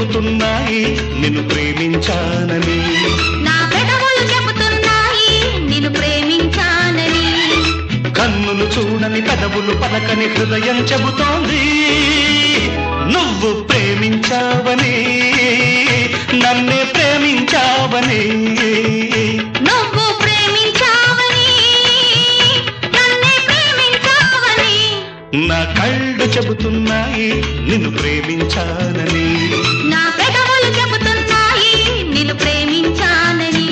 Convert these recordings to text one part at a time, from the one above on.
చెబుతున్నాయి నిన్ను ప్రేమించానని. నా పెదవులు చెబుతున్నాయి నిన్ను ప్రేమించానని. కన్నులు చూడని పెదవులు పలకని హృదయం చెబుతోంది నువ్వు ప్రేమించావని, నన్నే ప్రేమించావని. నువ్వు ప్రేమించావని, నన్నే ప్రేమించావని. నా కళ్ళు చెబుతున్నాయి నిన్ను ప్రేమించానని. నా పెదవులు చెబుతున్నాయి నిన్ను ప్రేమించానని.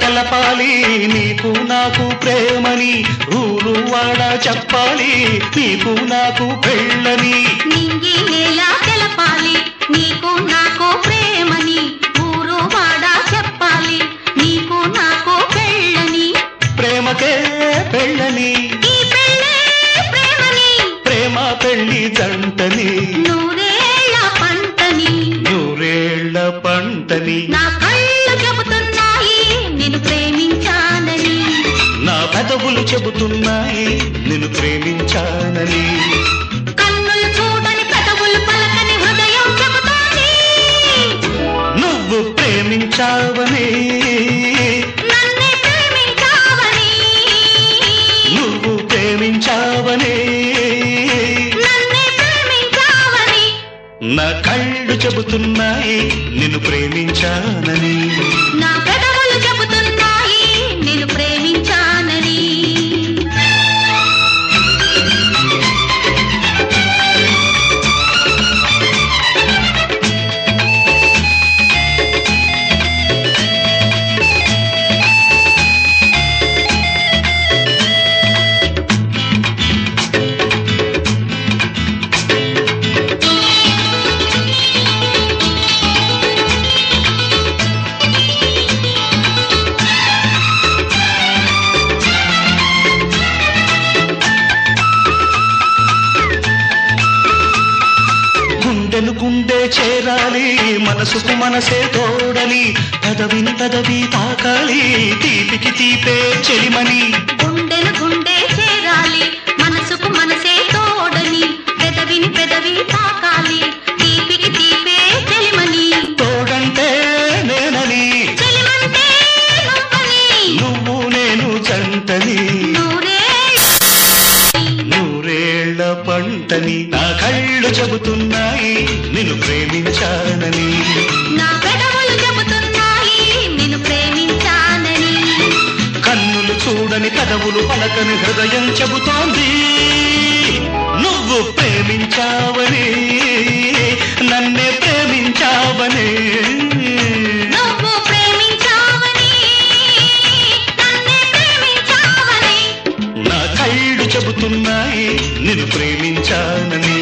తెలపాలి నీకు నాకు ప్రేమని, ఊరు వాడ చెప్పాలి నీకు నాకు పెళ్ళని. నింగి నేల తెలపాలి నీకు నాకు ప్రేమని, ఊరు వాడ చెప్పాలి నీకు నాకు పెళ్ళని. ప్రేమకే పెళ్ళని, ఈ పెళ్ళే ప్రేమని, ప్రేమ పెళ్ళి జంటని, నూరేళ్ల పంటని. నూరేళ్ల పంటని. నా కళ్ళు చెబుతున్నాయి నిన్ను ప్రేమించానని. నా పెదవులు చెబుతున్నాయి నిన్ను ప్రేమించానని. కన్నులు చూడని పెదవులు పలకని హృదయం చెబుతోంది నువ్వు ప్రేమించావని, నన్నే ప్రేమించావని. నువ్వు ప్రేమించావని, నన్నే ప్రేమించావని. నా కళ్ళు చెబుతున్నాయి నిన్ను ప్రేమించానని. నా పెదవులు చెబుతున్నాయి నిన్ను ప్రేమించానని. గుండెను గుండె చేరాలి మనసుకు మనసే తోడని, పదవిని పదవి తాకాలి తీపికి తీపే చెలిమని. గుండెను గుండె చేరాలి మనసుకు మనసే తోడని, పెదవిని పెదవి తాకాలి తీపికి తీపే చెలిమని. తోడంటే నేనని, చెలిమంటే నువ్వని, నువ్వు నేను జంటని, నూరేళ్ల పంటని. నా కళ్ళు చెబుతున్నాయి నిన్ను ప్రేమించానని. నా పెదవులు చెబుతున్నాయి నిన్ను ప్రేమించానని. కన్నులు చూడని పెదవులు పలకని హృదయం చెబుతోంది నువ్వు ప్రేమించావని, నన్నే ప్రేమించావని. నువ్వు ప్రేమించావని, నన్నే ప్రేమించావని. నా కళ్ళు చెబుతున్నాయి నిన్ను ప్రేమించానని.